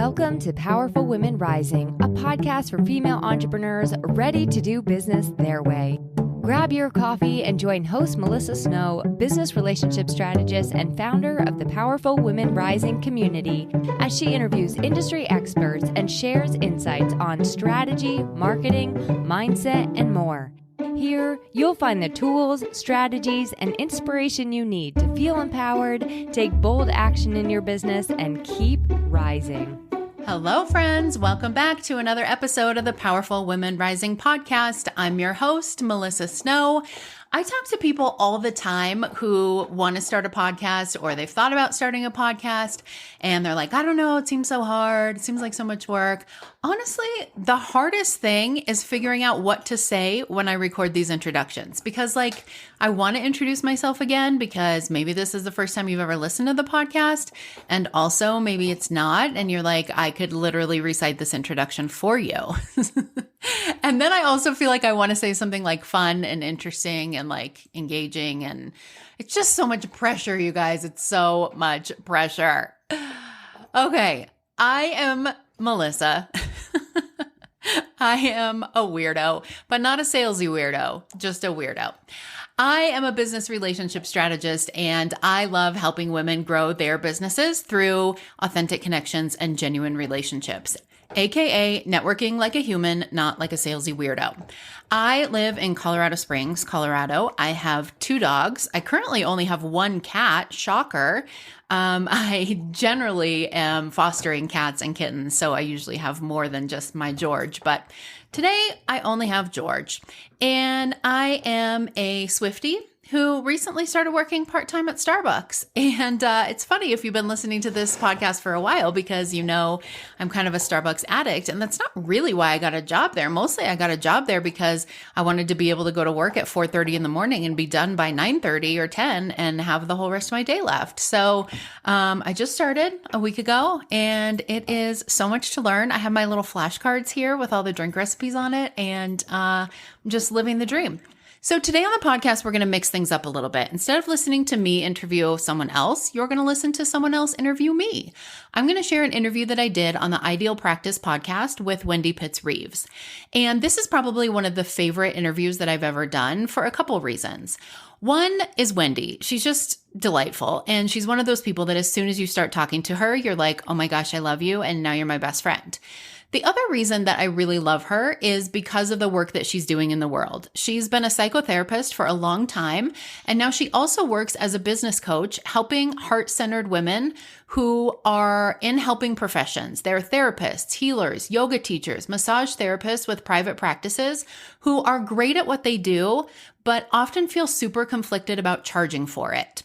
Welcome to Powerful Women Rising, a podcast for female entrepreneurs ready to do business their way. Grab your coffee and join host Melissa Snow, business relationship strategist and founder of the Powerful Women Rising community, as she interviews industry experts and shares insights on strategy, marketing, mindset, and more. Here, you'll find the tools, strategies, and inspiration you need to feel empowered, take bold action in your business, and keep rising. Hello, friends. Welcome back to another episode of the Powerful Women Rising podcast. I'm your host, Melissa Snow. I talk to people all the time who want to start a podcast or they've thought about starting a podcast and they're like, I don't know, it seems so hard. It seems like so much work. Honestly, the hardest thing is figuring out what to say when I record these introductions because I want to introduce myself again because maybe this is the first time you've ever listened to the podcast. And also maybe it's not. And you're like, I could literally recite this introduction for you. And then I also feel like I want to say something fun and interesting and engaging. And it's just so much pressure, you guys. It's so much pressure. Okay. I am Melissa. I am a weirdo, but not a salesy weirdo, just a weirdo. I am a business relationship strategist and I love helping women grow their businesses through authentic connections and genuine relationships, aka networking like a human, not like a salesy weirdo. I live in Colorado Springs, Colorado. I have 2 dogs. I currently only have 1 cat, shocker. I generally am fostering cats and kittens, so I usually have more than just my George. But today I only have George. And I am a Swiftie who recently started working part-time at Starbucks. And it's funny if you've been listening to this podcast for a while because you know I'm kind of a Starbucks addict. And that's not really why I got a job there. Mostly I got a job there because I wanted to be able to go to work at 4:30 in the morning and be done by 9:30 or 10 and have the whole rest of my day left. So I just started a week ago and it is so much to learn. I have my little flashcards here with all the drink recipes on it and I'm just living the dream. So today on the podcast, we're going to mix things up a little bit. Instead of listening to me interview someone else, you're going to listen to someone else interview me. I'm going to share an interview that I did on the Ideal Practice podcast with Wendy Pitts-Reeves. And this is probably one of the favorite interviews that I've ever done for a couple reasons. One is Wendy. She's just delightful. And she's one of those people that as soon as you start talking to her, you're like, oh my gosh, I love you. And now you're my best friend. The other reason that I really love her is because of the work that she's doing in the world. She's been a psychotherapist for a long time, and now she also works as a business coach, helping heart-centered women who are in helping professions. They're therapists, healers, yoga teachers, massage therapists with private practices who are great at what they do, but often feel super conflicted about charging for it.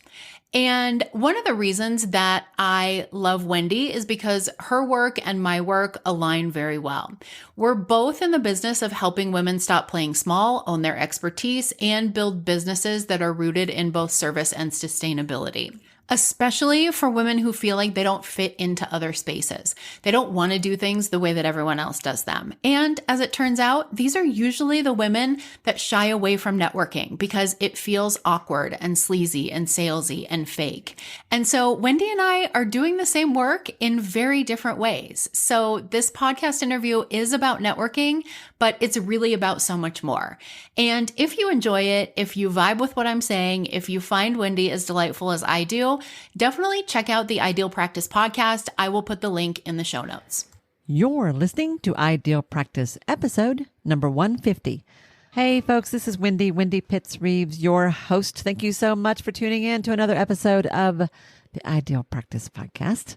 And one of the reasons that I love Wendy is because her work and my work align very well. We're both in the business of helping women stop playing small, own their expertise, and build businesses that are rooted in both service and sustainability. Especially for women who feel like they don't fit into other spaces. They don't want to do things the way that everyone else does them. And as it turns out, these are usually the women that shy away from networking because it feels awkward and sleazy and salesy and fake. And so Wendy and I are doing the same work in very different ways. So this podcast interview is about networking, but it's really about so much more. And if you enjoy it, if you vibe with what I'm saying, if you find Wendy as delightful as I do, definitely check out the Ideal Practice podcast. I will put the link in the show notes. You're listening to Ideal Practice episode number 150. Hey folks, this is Wendy Pitts-Reeves, your host. Thank you so much for tuning in to another episode of the Ideal Practice podcast.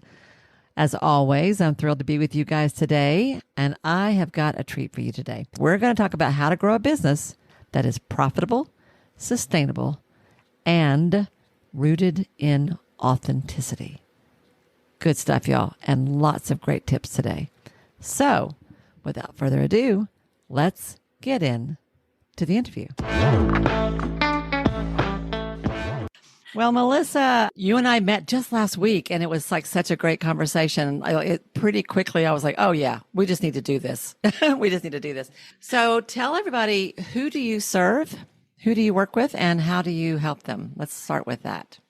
As always, I'm thrilled to be with you guys today, and I have got a treat for you today. We're going to talk about how to grow a business that is profitable, sustainable, and rooted in authenticity. Good stuff, y'all, and lots of great tips today. So, without further ado, let's get in to the interview. Well, Melissa, you and I met just last week, and it was such a great conversation. Pretty quickly, I was like, oh, yeah, we just need to do this. We just need to do this. So tell everybody, who do you serve? Who do you work with, and how do you help them? Let's start with that.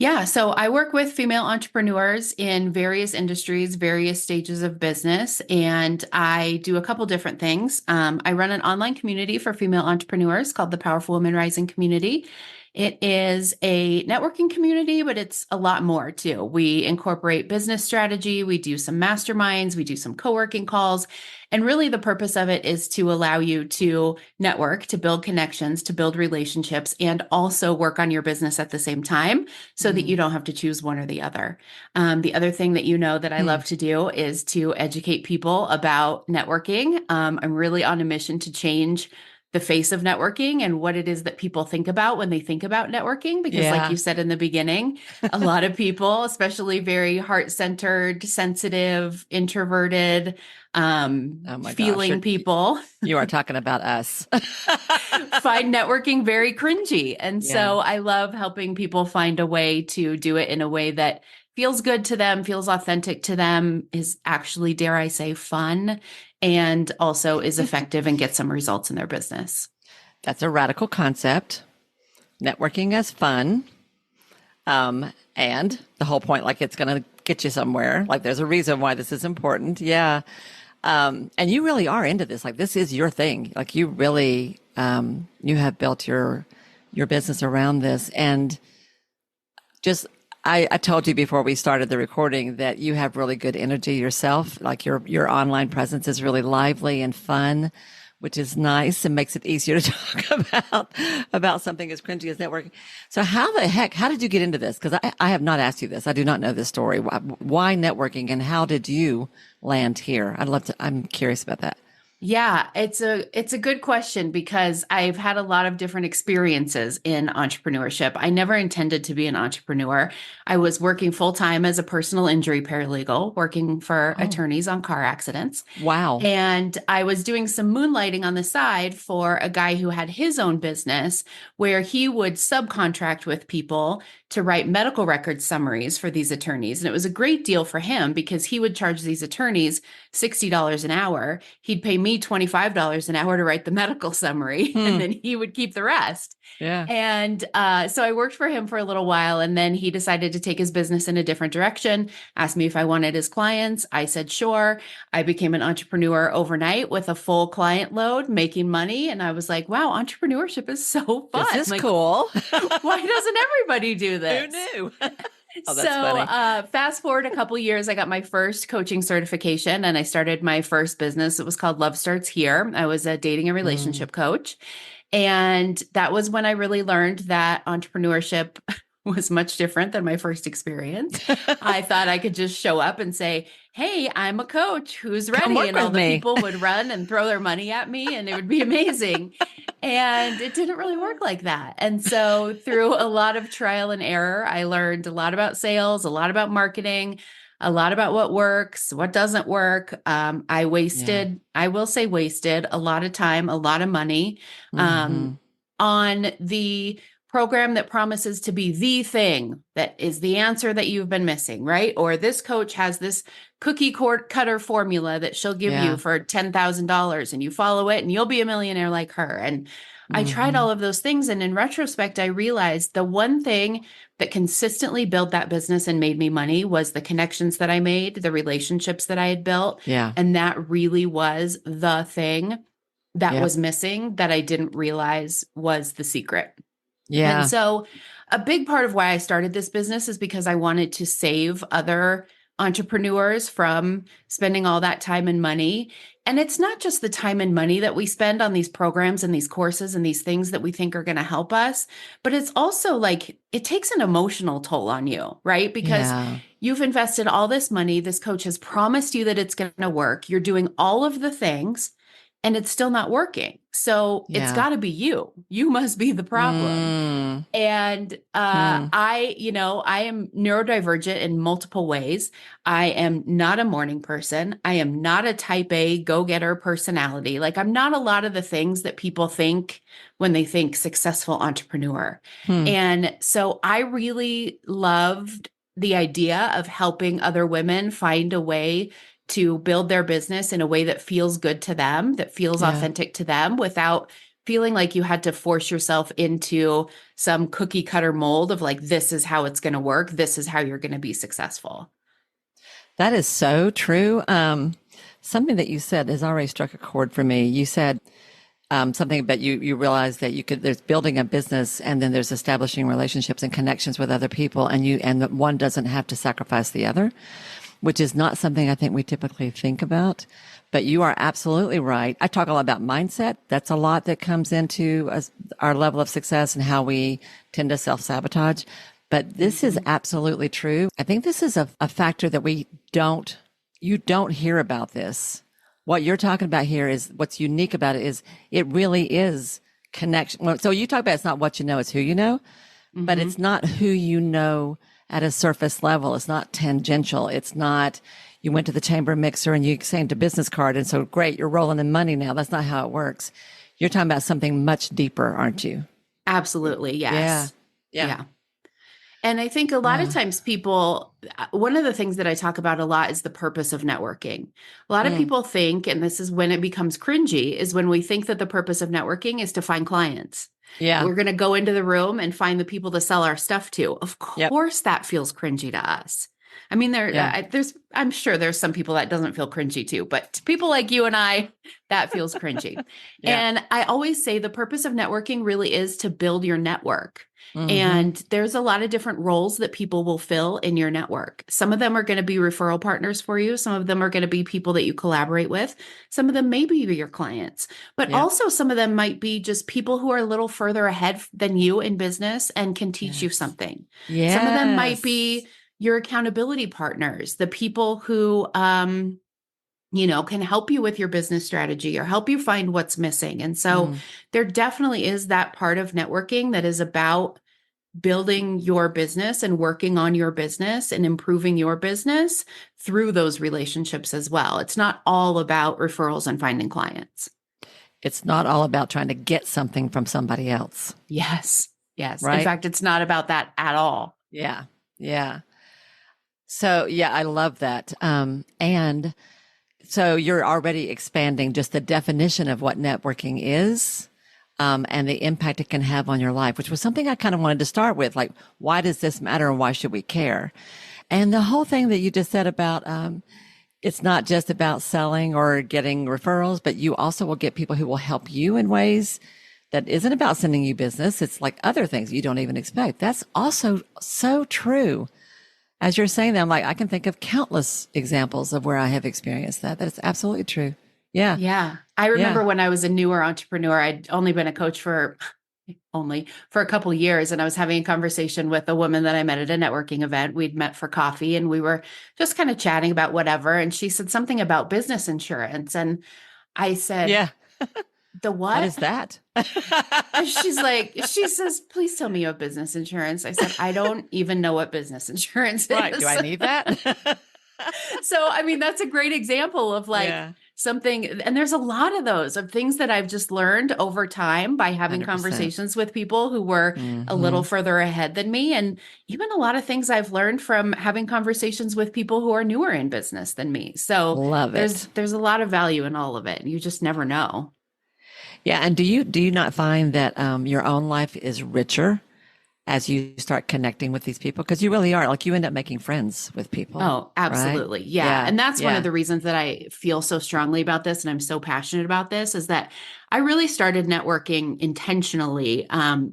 Yeah, so I work with female entrepreneurs in various industries, various stages of business, and I do a couple different things. I run an online community for female entrepreneurs called the Powerful Women Rising Community. It is a networking community, but it's a lot more too. We incorporate business strategy, we do some masterminds, we do some co-working calls, and really the purpose of it is to allow you to network, to build connections, to build relationships, and also work on your business at the same time so that you don't have to choose one or the other. The other thing that you know that I love to do is to educate people about networking. I'm really on a mission to change the face of networking and what it is that people think about when they think about networking. Because, like Yeah. you said in the beginning, a lot of people, especially very heart centered, sensitive, introverted, Oh my gosh, feeling people, you are talking about us. find networking very cringy. And Yeah. so I love helping people find a way to do it in a way that feels good to them, feels authentic to them, is actually, dare I say, fun, and also is effective and gets some results in their business. That's a radical concept. Networking as fun. And the whole point, like it's going to get you somewhere. Like there's a reason why this is important. Yeah. And you really are into this. Like this is your thing. Like you really, you have built your business around this. And just, I told you before we started the recording that you have really good energy yourself. Like your online presence is really lively and fun, which is nice and makes it easier to talk about something as cringy as networking. So how did you get into this? Because I have not asked you this. I do not know this story. Why networking and how did you land here? I'm curious about that. Yeah, it's a good question because I've had a lot of different experiences in entrepreneurship. I never intended to be an entrepreneur. I was working full time as a personal injury paralegal, working for Oh, attorneys on car accidents. wow. And I was doing some moonlighting on the side for a guy who had his own business where he would subcontract with people to write medical record summaries for these attorneys. And it was a great deal for him because he would charge these attorneys $60 an hour. He'd pay me $25 an hour to write the medical summary, and then he would keep the rest. Yeah. And so I worked for him for a little while, and then he decided to take his business in a different direction, asked me if I wanted his clients. I said, sure. I became an entrepreneur overnight with a full client load, making money. And I was like, wow, entrepreneurship is so fun. This is like, cool. why doesn't everybody do this? Who knew? Oh, that's So, funny. fast forward a couple years, I got my first coaching certification and I started my first business. It was called Love Starts Here. I was a dating and relationship coach. And that was when I really learned that entrepreneurship was much different than my first experience. I thought I could just show up and say, hey, I'm a coach who's Come ready. work And all with the me. people would run and throw their money at me and it would be amazing. And it didn't really work like that. And so through a lot of trial and error, I learned a lot about sales, a lot about marketing, a lot about what works, what doesn't work. I will say wasted a lot of time, a lot of money Mhm. on the program that promises to be the thing that is the answer that you've been missing, right? Or this coach has this cookie cutter formula that she'll give Yeah. you for $10,000 and you follow it and you'll be a millionaire like her. And I tried Mhm. all of those things. And in retrospect, I realized the one thing that consistently built that business and made me money was the connections that I made, the relationships that I had built. Yeah. And that really was the thing that Yep. was missing that I didn't realize was the secret. And Yeah. so a big part of why I started this business is because I wanted to save other entrepreneurs from spending all that time and money. And it's not just the time and money that we spend on these programs and these courses and these things that we think are going to help us, but it's also like it takes an emotional toll on you, right? Because Yeah. you've invested all this money. This coach has promised you that it's going to work. You're doing all of the things and it's still not working. So it's Yeah. got to be you. You must be the problem. Mm. And I am neurodivergent in multiple ways. I am not a morning person. I am not a type A go-getter personality. Like I'm not a lot of the things that people think when they think successful entrepreneur. Hmm. And so I really loved the idea of helping other women find a way to build their business in a way that feels good to them, that feels Yeah. authentic to them without feeling like you had to force yourself into some cookie cutter mold of like, this is how it's going to work. This is how you're going to be successful. That is so true. Something that you said has already struck a chord for me. You said something about you realize that there's building a business and then there's establishing relationships and connections with other people, and that one doesn't have to sacrifice the other, which is not something I think we typically think about. But you are absolutely right. I talk a lot about mindset. That's a lot that comes into our level of success and how we tend to self-sabotage. But this is absolutely true. I think this is a factor that you don't hear about this. What you're talking about here is what's unique about it is it really is connection. Well, so you talk about it's not what you know, it's who you know, but it's not who you know at a surface level. It's not tangential. It's not you went to the chamber mixer and you exchanged a business card. And so great, you're rolling in money now. That's not how it works. You're talking about something much deeper, aren't you? Absolutely. Yes. Yeah. And I think a lot of times one of the things that I talk about a lot is the purpose of networking. A lot of people think, and this is when it becomes cringy, is when we think that the purpose of networking is to find clients. Yeah. We're going to go into the room and find the people to sell our stuff to. Of course, that feels cringy to us. I mean, I'm sure there's some people that doesn't feel cringy too, but to people like you and I, that feels cringy. And I always say the purpose of networking really is to build your network. And there's a lot of different roles that people will fill in your network. Some of them are going to be referral partners for you. Some of them are going to be people that you collaborate with. Some of them may be your clients, but also some of them might be just people who are a little further ahead than you in business and can teach you something. Some of them might be your accountability partners, the people who, can help you with your business strategy or help you find what's missing. And so there definitely is that part of networking that is about building your business and working on your business and improving your business through those relationships as well. It's not all about referrals and finding clients. It's not all about trying to get something from somebody else. Yes. Right? In fact, it's not about that at all. Yeah. So, I love that. And so you're already expanding just the definition of what networking is, and the impact it can have on your life, which was something I kind of wanted to start with. Like, why does this matter and why should we care? And the whole thing that you just said about, it's not just about selling or getting referrals, but you also will get people who will help you in ways that isn't about sending you business. It's like other things you don't even expect. That's also so true. As you're saying that, I'm like, I can think of countless examples of where I have experienced that. That is absolutely true. Yeah. Yeah. I remember when I was a newer entrepreneur, I'd only been a coach for a couple of years. And I was having a conversation with a woman that I met at a networking event. We'd met for coffee and we were just kind of chatting about whatever. And she said something about business insurance. And I said, the what? What is that? And she says, please tell me you have business insurance. I said, I don't even know what business insurance is. Right. Do I need that? So, I mean, that's a great example of something. And there's a lot of those of things that I've just learned over time by having 100%. Conversations with people who were a little further ahead than me. And even a lot of things I've learned from having conversations with people who are newer in business than me. So love it. There's a lot of value in all of it. You just never know. Yeah. And do you not find that your own life is richer as you start connecting with these people? Because you really are, like, you end up making friends with people. Oh, absolutely. Right? Yeah. And that's one of the reasons that I feel so strongly about this and I'm so passionate about this is that I really started networking intentionally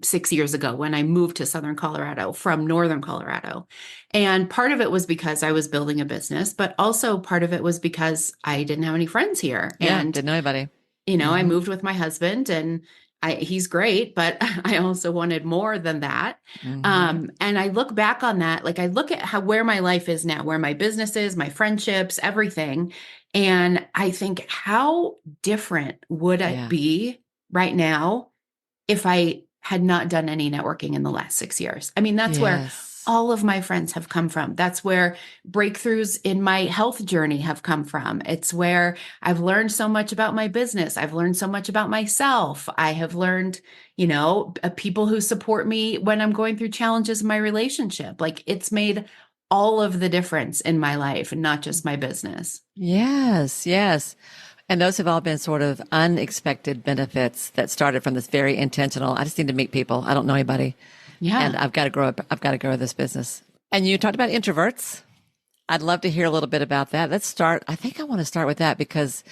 6 years ago when I moved to Southern Colorado from Northern Colorado. And part of it was because I was building a business, but also part of it was because I didn't have any friends here. Yeah, and didn't know anybody. I moved with my husband and he's great, but I also wanted more than that. And I look back on that, like I look at where my life is now, where my business is, my friendships, everything. And I think how different would it be right now if I had not done any networking in the last 6 years? I mean, that's where all of my friends have come from. That's where breakthroughs in my health journey have come from. It's where I've learned so much about my business. I've learned so much about myself. I have learned, people who support me when I'm going through challenges in my relationship. Like it's made all of the difference in my life and not just my business. Yes. And those have all been sort of unexpected benefits that started from this very intentional. I just need to meet people. I don't know anybody. Yeah. And I've got to grow up. I've got to grow this business. And you talked about introverts. I'd love to hear a little bit about that. Let's start. I think I want to start with that because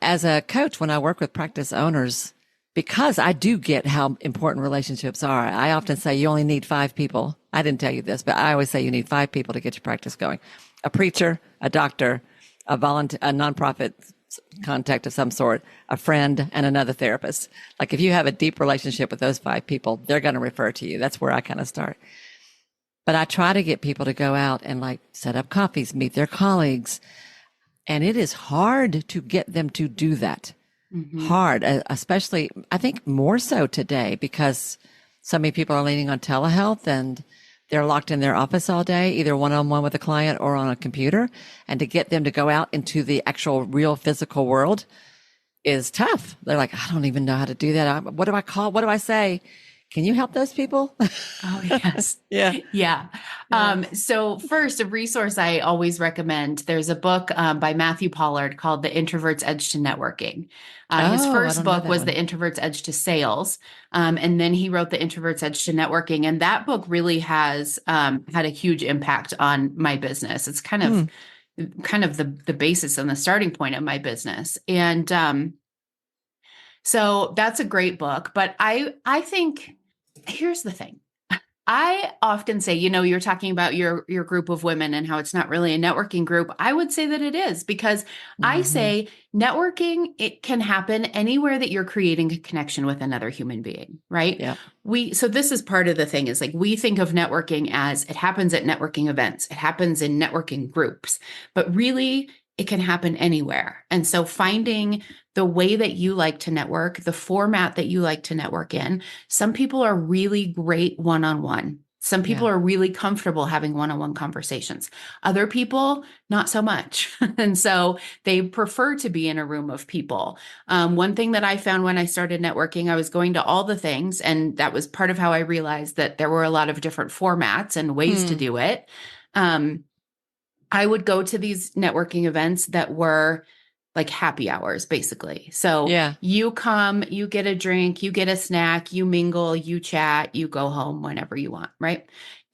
as a coach, when I work with practice owners, because I do get how important relationships are, I often say you only need 5 people. I didn't tell you this, but I always say you need 5 people to get your practice going. A preacher, a doctor, a nonprofit contact of some sort, a friend, and another therapist. Like if you have a deep relationship with those 5 people, they're going to refer to you. That's where I kind of start. But I try to get people to go out and like set up coffees, meet their colleagues. And it is hard to get them to do that. Mm-hmm. Hard, especially I think more so today because so many people are leaning on telehealth and they're locked in their office all day, either one-on-one with a client or on a computer. And to get them to go out into the actual real physical world is tough. They're like, I don't even know how to do that. What do I call? What do I say? Can you help those people? Oh, yes. Yeah. Yeah. So first, a resource I always recommend, there's a book by Matthew Pollard called The Introvert's Edge to Networking. His first book was The Introvert's Edge to Sales. And then he wrote The Introvert's Edge to Networking. And that book really has had a huge impact on my business. It's kind of the basis and the starting point of my business. And so that's a great book. But I think here's the thing. I often say, you're talking about your group of women and how it's not really a networking group. I would say that it is because I say networking, it can happen anywhere that you're creating a connection with another human being, right? Yeah. So this is part of the thing is like, we think of networking as it happens at networking events. It happens in networking groups, but really it can happen anywhere. And so finding the way that you like to network, the format that you like to network in. Some people are really great one-on-one. Some people are really comfortable having one-on-one conversations. Other people, not so much. And so they prefer to be in a room of people. One thing that I found when I started networking, I was going to all the things, and that was part of how I realized that there were a lot of different formats and ways to do it. I would go to these networking events that were like happy hours, basically. So you come, you get a drink, you get a snack, you mingle, you chat, you go home whenever you want, right?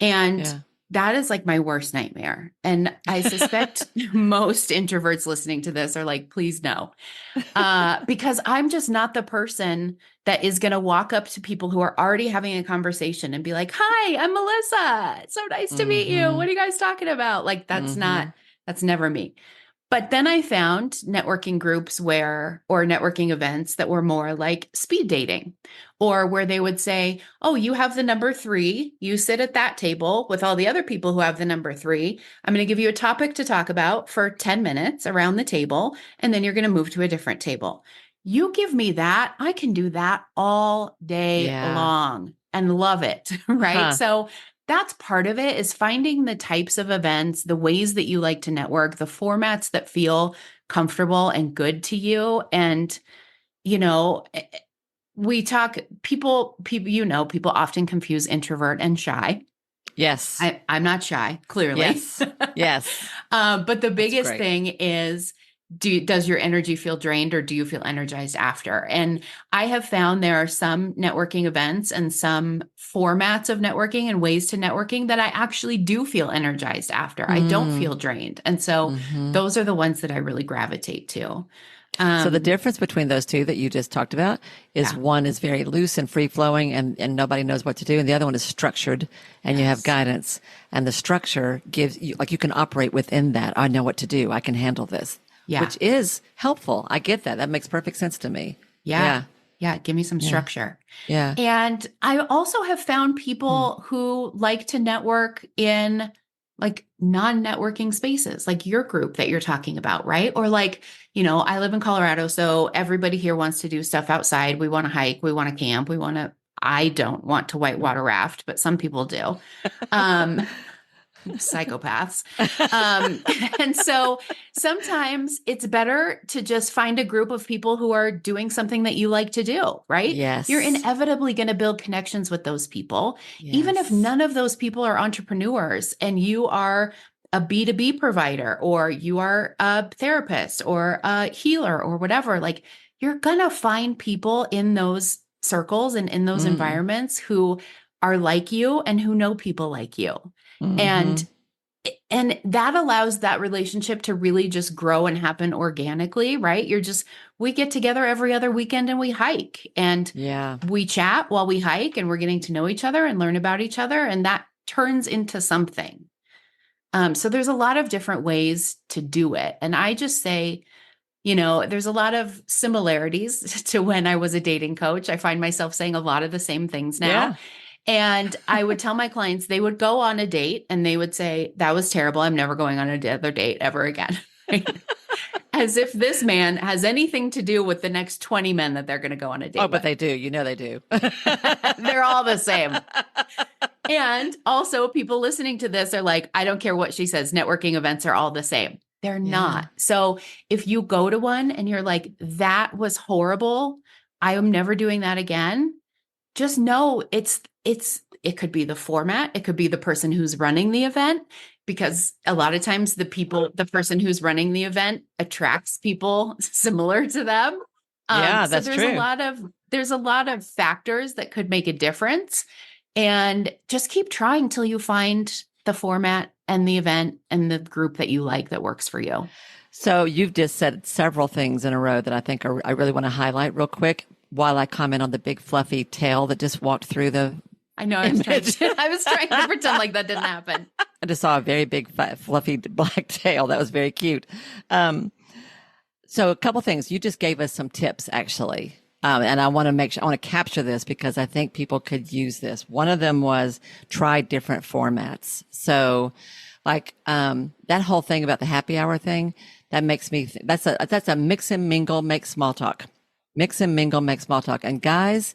And that is like my worst nightmare. And I suspect most introverts listening to this are like, please no. Because I'm just not the person that is going to walk up to people who are already having a conversation and be like, hi, I'm Melissa. It's so nice to meet you. What are you guys talking about? Like, that's never me. But then I found networking groups or networking events that were more like speed dating, or where they would say, oh, you have the number 3, you sit at that table with all the other people who have the number 3. I'm going to give you a topic to talk about for 10 minutes around the table, and then you're going to move to a different table. You give me that, I can do that all day long and love it, right? So that's part of it, is finding the types of events, the ways that you like to network, the formats that feel comfortable and good to you. And, we talk, people often confuse introvert and shy. Yes. I'm not shy, clearly. Yes. But the biggest thing is, does your energy feel drained, or do you feel energized after? And I have found there are some networking events and some formats of networking and ways to networking that I actually do feel energized after. I don't feel drained. And so those are the ones that I really gravitate to. So the difference between those two that you just talked about is one is very loose and free flowing and nobody knows what to do. And the other one is structured and you have guidance, and the structure gives you, like, you can operate within that. I know what to do. I can handle this. Which is helpful. I get that. That makes perfect sense to me. Yeah. Give me some structure. Yeah. And I also have found people who like to network in like non-networking spaces, like your group that you're talking about, right? Or like, I live in Colorado, so everybody here wants to do stuff outside. We want to hike. We want to camp. I don't want to whitewater raft, but some people do. Psychopaths. And so sometimes it's better to just find a group of people who are doing something that you like to do, right? Yes. You're inevitably going to build connections with those people, even if none of those people are entrepreneurs and you are a B2B provider, or you are a therapist or a healer or whatever, like you're going to find people in those circles and in those environments who are like you and who know people like you. And that allows that relationship to really just grow and happen organically, right? We get together every other weekend and we hike and we chat while we hike, and we're getting to know each other and learn about each other. And that turns into something. So there's a lot of different ways to do it. And I just say, there's a lot of similarities to when I was a dating coach. I find myself saying a lot of the same things now. Yeah. And I would tell my clients, they would go on a date and they would say, that was terrible. I'm never going on another date ever again. As if this man has anything to do with the next 20 men that they're going to go on a date with. But they do. They do. They're all the same. And also people listening to this are like, I don't care what she says. Networking events are all the same. They're not. So if you go to one and you're like, that was horrible, I am never doing that again. Just know it could be the format. It could be the person who's running the event, because a lot of times the person who's running the event attracts people similar to them. That's so true. There's a lot of factors that could make a difference, and just keep trying till you find the format and the event and the group that you like that works for you. So you've just said several things in a row that I think I really want to highlight real quick while I comment on the big fluffy tail that just walked through the I know. I was trying to pretend like that didn't happen. I just saw a very big, fluffy black tail. That was very cute. So a couple things. You just gave us some tips, actually. And I want to capture this because I think people could use this. One of them was try different formats. So like, that whole thing about the happy hour thing, that makes me, that's a mix and mingle, make small talk. Mix and mingle, make small talk. And guys,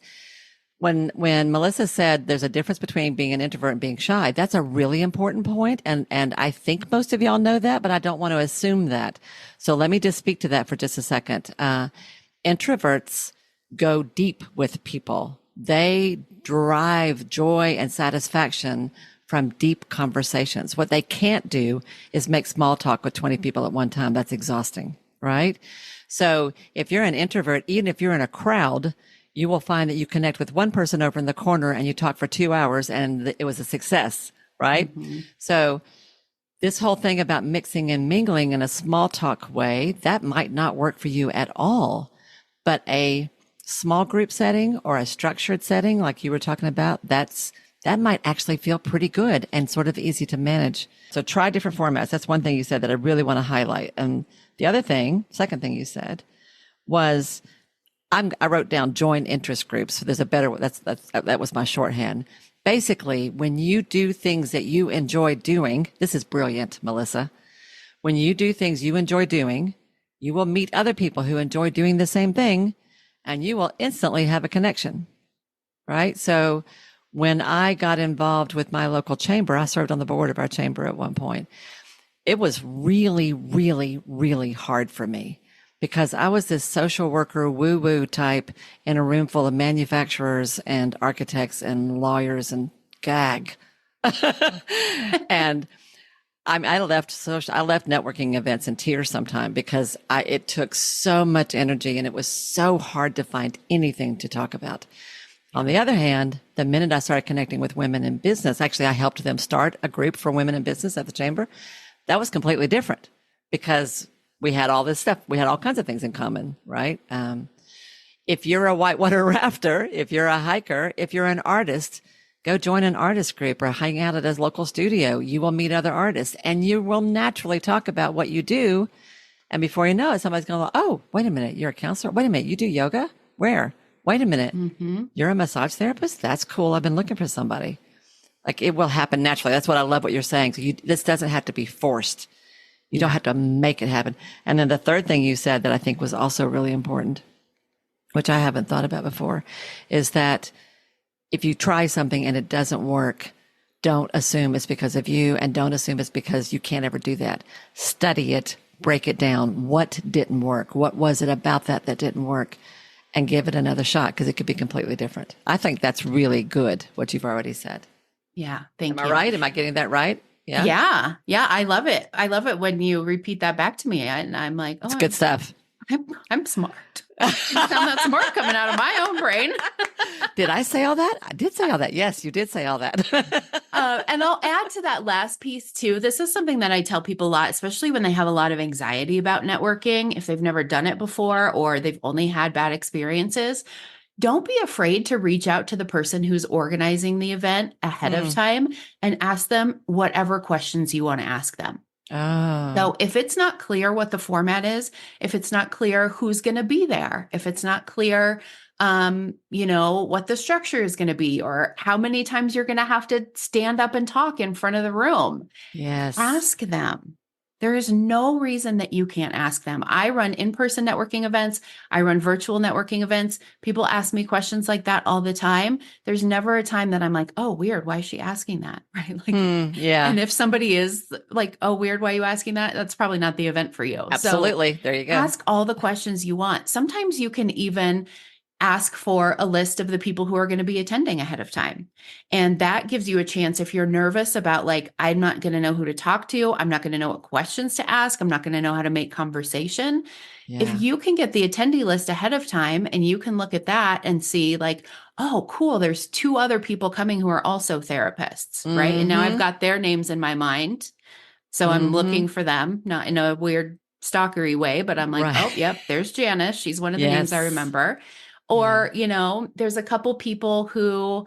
when Melissa said there's a difference between being an introvert and being shy, that's a really important point. And I think most of y'all know that, but I don't want to assume that. So let me just speak to that for just a second. Introverts go deep with people. They derive joy and satisfaction from deep conversations. What they can't do is make small talk with 20 people at one time. That's exhausting, right? So if you're an introvert, even if you're in a crowd, you will find that you connect with one person over in the corner and you talk for 2 hours and it was a success, right? So this whole thing about mixing and mingling in a small talk way, that might not work for you at all. But a small group setting or a structured setting, like you were talking about, that might actually feel pretty good and sort of easy to manage. So try different formats. That's one thing you said that I really want to highlight. And the other thing, second thing you said was, I wrote down join interest groups. So there's a better, that was my shorthand. Basically, when you do things that you enjoy doing, this is brilliant, Melissa. When you do things you enjoy doing, you will meet other people who enjoy doing the same thing, and you will instantly have a connection, right? So when I got involved with my local chamber, I served on the board of our chamber at one point. It was really, really, really hard for me because I was this social worker woo-woo type in a room full of manufacturers and architects and lawyers and gag. And I left networking events in tears sometime because it took so much energy and it was so hard to find anything to talk about. On the other hand, the minute I started connecting with women in business, actually I helped them start a group for women in business at the chamber. That was completely different because we had all this stuff. We had all kinds of things in common, right? If you're a whitewater rafter, if you're a hiker, if you're an artist, go join an artist group or hang out at a local studio. You will meet other artists and you will naturally talk about what you do. And before you know it, somebody's going to go, oh, wait a minute, you're a counselor? Wait a minute, you do yoga? Where? Wait a minute, you're a massage therapist? That's cool. I've been looking for somebody. Like it will happen naturally. That's what I love what you're saying. So this doesn't have to be forced. You don't have to make it happen. And then the third thing you said that I think was also really important, which I haven't thought about before, is that if you try something and it doesn't work, don't assume it's because of you and don't assume it's because you can't ever do that. Study it, break it down. What didn't work? What was it about that didn't work? And give it another shot because it could be completely different. I think that's really good, what you've already said. Yeah, thank you. Am I right? Am I getting that right? Yeah. Yeah. I love it. I love it when you repeat that back to me. And I'm like, It's oh, good stuff. I'm smart. Didn't sound that smart coming out of my own brain. Did I say all that? I did say all that. Yes, you did say all that. And I'll add to that last piece too. This is something that I tell people a lot, especially when they have a lot of anxiety about networking, if they've never done it before or they've only had bad experiences. Don't be afraid to reach out to the person who's organizing the event ahead of time and ask them whatever questions you want to ask them. Oh. So if it's not clear what the format is, if it's not clear who's going to be there, if it's not clear, what the structure is going to be, or how many times you're going to have to stand up and talk in front of the room, Yes. ask them. There is no reason that you can't ask them. I run in-person networking events. I run virtual networking events. People ask me questions like that all the time. There's never a time that I'm like, oh, weird. Why is she asking that? Right? Like, yeah. And if somebody is like, oh, weird, why are you asking that? That's probably not the event for you. Absolutely. So there you go. ask all the questions you want. Sometimes you can even ask for a list of the people who are going to be attending ahead of time. And that gives you a chance if you're nervous about like, I'm not going to know who to talk to. I'm not going to know what questions to ask. I'm not going to know how to make conversation. Yeah. If you can get the attendee list ahead of time and you can look at that and see like, oh, cool, there's 2 other people coming who are also therapists, right? And now I've got their names in my mind. So I'm looking for them, not in a weird stalkery way, but I'm like, oh, yep, there's Janice. She's one of the names I remember. Or, there's a couple people who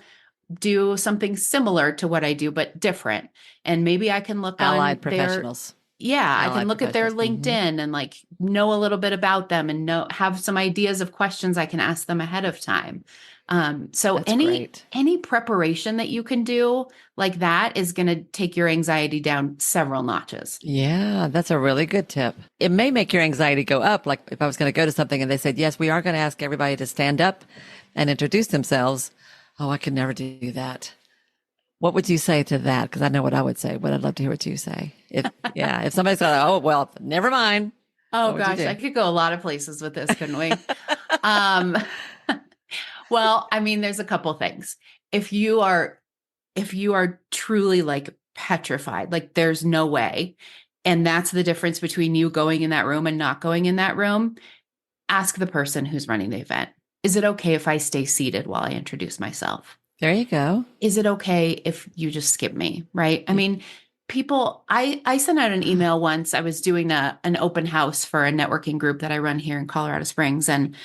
do something similar to what I do, but different. And maybe I can look Allied on professionals. I can look at their LinkedIn and like know a little bit about them and have some ideas of questions I can ask them ahead of time. So That's great. any preparation that you can do like that is going to take your anxiety down several notches. Yeah, that's a really good tip. It may make your anxiety go up. Like if I was going to go to something and they said, yes, we are going to ask everybody to stand up and introduce themselves. Oh, I could never do that. What would you say to that? Because I know what I would say, but I'd love to hear what you say. If somebody's like, oh, well, never mind. Oh gosh, I could go a lot of places with this, couldn't we? Well, I mean, there's a couple things. If you are truly like petrified, like there's no way, and that's the difference between you going in that room and not going in that room, ask the person who's running the event, is it okay if I stay seated while I introduce myself? There you go. Is it okay if you just skip me? Right. I mean, I sent out an email once. I was doing an open house for a networking group that I run here in Colorado Springs and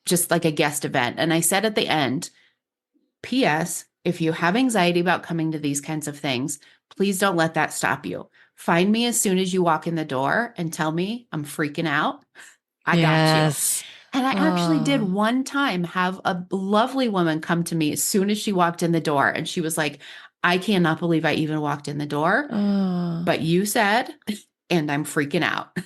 just like a guest event. And I said at the end, P.S., if you have anxiety about coming to these kinds of things, please don't let that stop you. Find me as soon as you walk in the door and tell me I'm freaking out. I got you. And I actually did one time have a lovely woman come to me as soon as she walked in the door. And she was like, I cannot believe I even walked in the door. But you said, and I'm freaking out,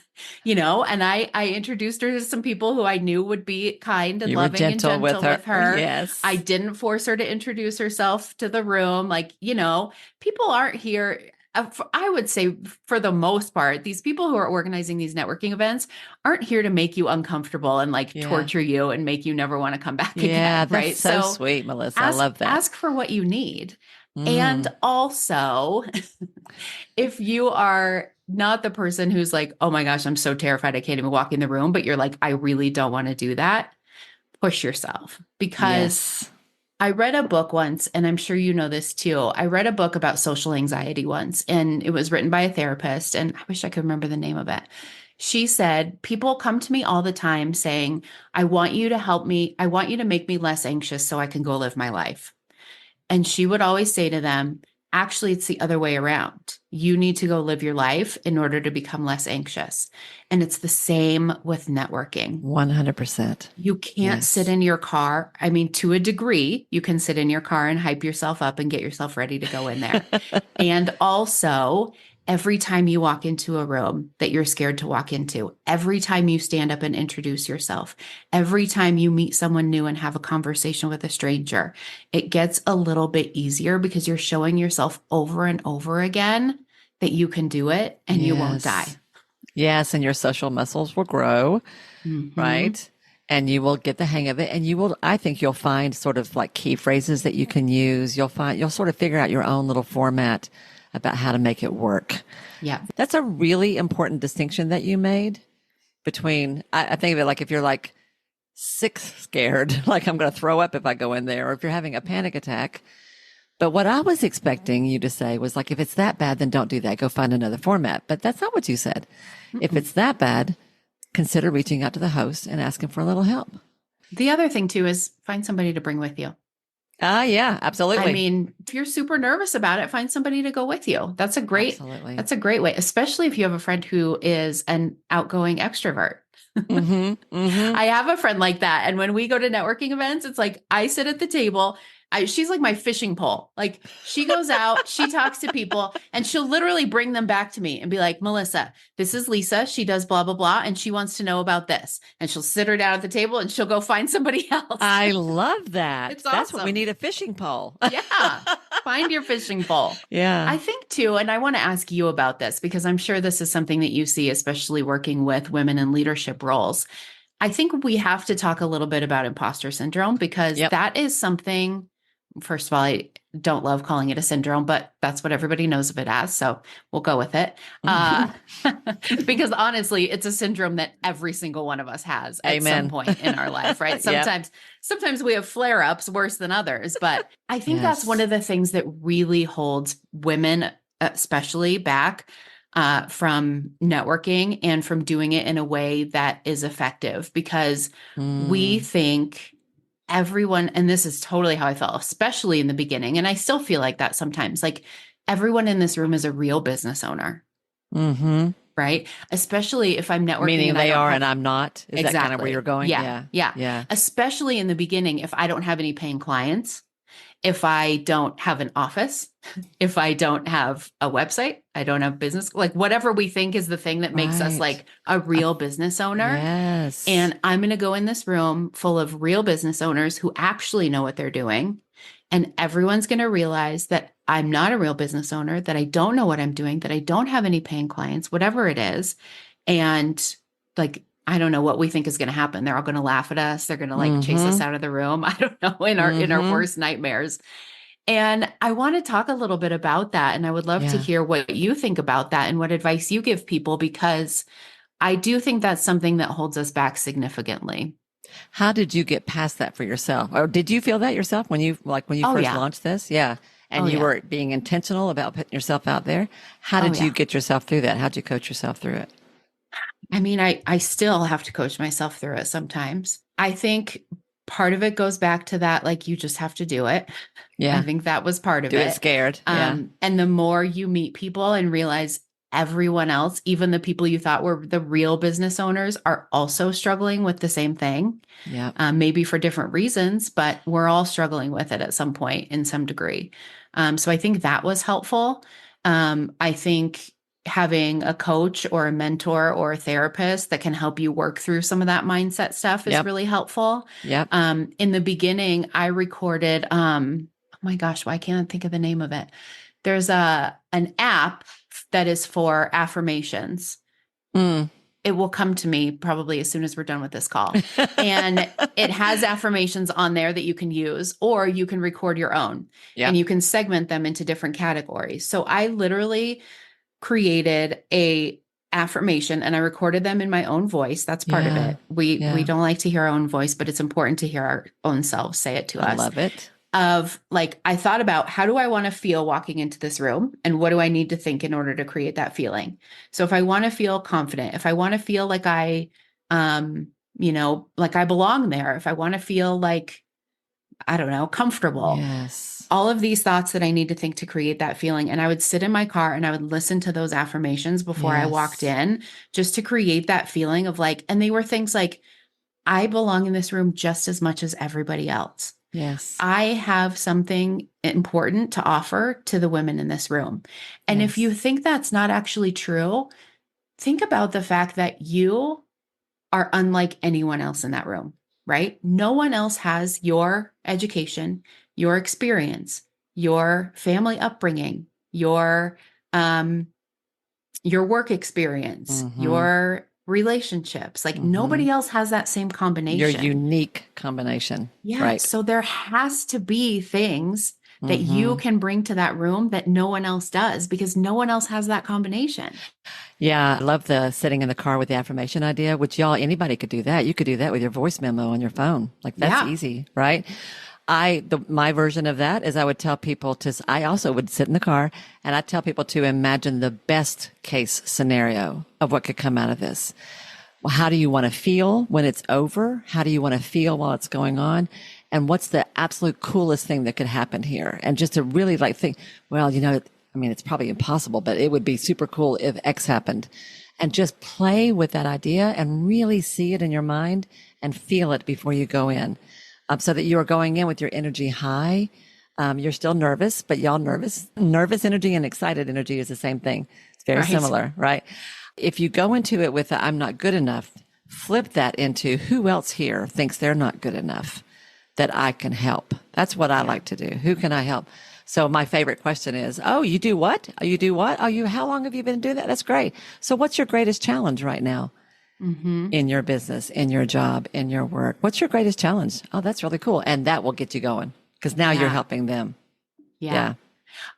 and I introduced her to some people who I knew would be kind and loving and gentle with her. Yes. I didn't force her to introduce herself to the room. Like, people aren't here. I would say for the most part, these people who are organizing these networking events aren't here to make you uncomfortable and like torture you and make you never want to come back again. Yeah, that's right? so sweet, Melissa. I love that. Ask for what you need. And also, if you are not the person who's like, oh my gosh, I'm so terrified I can't even walk in the room, but you're like, I really don't want to do that, push yourself. Because I read a book once, and I'm sure you know this too. I read a book about social anxiety once, and it was written by a therapist, and I wish I could remember the name of it. She said, people come to me all the time saying, I want you to help me. I want you to make me less anxious so I can go live my life. And she would always say to them, actually, it's the other way around. You need to go live your life in order to become less anxious. And it's the same with networking. 100%. You can't sit in your car. I mean, to a degree, you can sit in your car and hype yourself up and get yourself ready to go in there. And also, every time you walk into a room that you're scared to walk into, every time you stand up and introduce yourself, every time you meet someone new and have a conversation with a stranger, it gets a little bit easier because you're showing yourself over and over again that you can do it and you won't die. Yes, and your social muscles will grow, right? And you will get the hang of it. And I think you'll find sort of like key phrases that you can use. You'll sort of figure out your own little format about how to make it work. Yeah. That's a really important distinction that you made between, I think of it like if you're like sick, scared, like I'm going to throw up if I go in there, or if you're having a panic attack. But what I was expecting you to say was like, if it's that bad, then don't do that. Go find another format. But that's not what you said. If it's that bad, consider reaching out to the host and asking for a little help. The other thing too is find somebody to bring with you. Yeah, absolutely. I mean, if you're super nervous about it, find somebody to go with you. That's a great way, especially if you have a friend who is an outgoing extrovert. I have a friend like that. And when we go to networking events, it's like I sit at the table. She's like my fishing pole. Like she goes out, she talks to people, and she'll literally bring them back to me and be like, Melissa, this is Lisa. She does blah, blah, blah. And she wants to know about this. And she'll sit her down at the table and she'll go find somebody else. I love that. It's That's awesome. what we need, a fishing pole. Yeah. Find your fishing pole. Yeah. I think too, and I want to ask you about this because I'm sure this is something that you see, especially working with women in leadership roles. I think we have to talk a little bit about imposter syndrome because that is something. First of all, I don't love calling it a syndrome, but that's what everybody knows of it as. So we'll go with it. Because honestly, it's a syndrome that every single one of us has at some point in our life, right? Sometimes we have flare-ups worse than others, but I think that's one of the things that really holds women, especially back from networking and from doing it in a way that is effective because we think everyone, and this is totally how I felt, especially in the beginning. And I still feel like that sometimes, like everyone in this room is a real business owner. Right. Especially if I'm networking. Meaning they are and I'm not. Is exactly. that kind of where you're going? Yeah. Especially in the beginning, if I don't have any paying clients, if I don't have an office, if I don't have a website, I don't have business, like whatever we think is the thing that makes us like a real business owner. Yes. And I'm going to go in this room full of real business owners who actually know what they're doing. And everyone's going to realize that I'm not a real business owner, that I don't know what I'm doing, that I don't have any paying clients, whatever it is. And like, I don't know what we think is going to happen. They're all going to laugh at us. They're going to like chase us out of the room. I don't know, in our worst nightmares. And I want to talk a little bit about that. And I would love to hear what you think about that and what advice you give people, because I do think that's something that holds us back significantly. How did you get past that for yourself? Or did you feel that yourself when you first launched this? Yeah. And you were being intentional about putting yourself out there. How did you get yourself through that? How did you coach yourself through it? I mean, I still have to coach myself through it sometimes. I think part of it goes back to that, like, you just have to do it. Yeah. I think that was part of it. Do it scared. And the more you meet people and realize everyone else, even the people you thought were the real business owners, are also struggling with the same thing. Yeah. Maybe for different reasons, but we're all struggling with it at some point in some degree. So I think that was helpful. I think having a coach or a mentor or a therapist that can help you work through some of that mindset stuff is really helpful. Yep. In the beginning, I recorded, oh my gosh, why can't I think of the name of it? There's an app that is for affirmations. It will come to me probably as soon as we're done with this call. And it has affirmations on there that you can use, or you can record your own and you can segment them into different categories. So I literally created a affirmation and I recorded them in my own voice. That's part of it. We don't like to hear our own voice, but it's important to hear our own selves say it to us. I love it. Of like, I thought about, how do I want to feel walking into this room? And what do I need to think in order to create that feeling? So if I want to feel confident, if I want to feel like I, like I belong there, if I want to feel like, I don't know, comfortable. Yes. All of these thoughts that I need to think to create that feeling. And I would sit in my car and I would listen to those affirmations before I walked in, just to create that feeling of like, and they were things like, I belong in this room just as much as everybody else. Yes. I have something important to offer to the women in this room. And if you think that's not actually true, think about the fact that you are unlike anyone else in that room, right? No one else has your education, your experience, your family upbringing, your work experience, your relationships. Like nobody else has that same combination. Your unique combination. Yeah. Right. So there has to be things that you can bring to that room that no one else does because no one else has that combination. Yeah, I love the sitting in the car with the affirmation idea, which anybody could do that. You could do that with your voice memo on your phone. Like that's easy, right? My version of that is I would tell people I also would sit in the car and I'd tell people to imagine the best case scenario of what could come out of this. Well, how do you want to feel when it's over? How do you want to feel while it's going on? And what's the absolute coolest thing that could happen here? And just to really think, well, it's probably impossible, but it would be super cool if X happened. And just play with that idea and really see it in your mind and feel it before you go in. So that you are going in with your energy high. You're still nervous, but nervous energy and excited energy is the same thing. It's very similar, right? If you go into it with I'm not good enough, flip that into who else here thinks they're not good enough that I can help. That's what I like to do. Who can I help? So my favorite question is, oh, you do what? Oh, you do what? How long have you been doing that? That's great. So what's your greatest challenge right now? In your business, in your job, in your work? What's your greatest challenge? Oh, that's really cool. And that will get you going because now you're helping them. Yeah.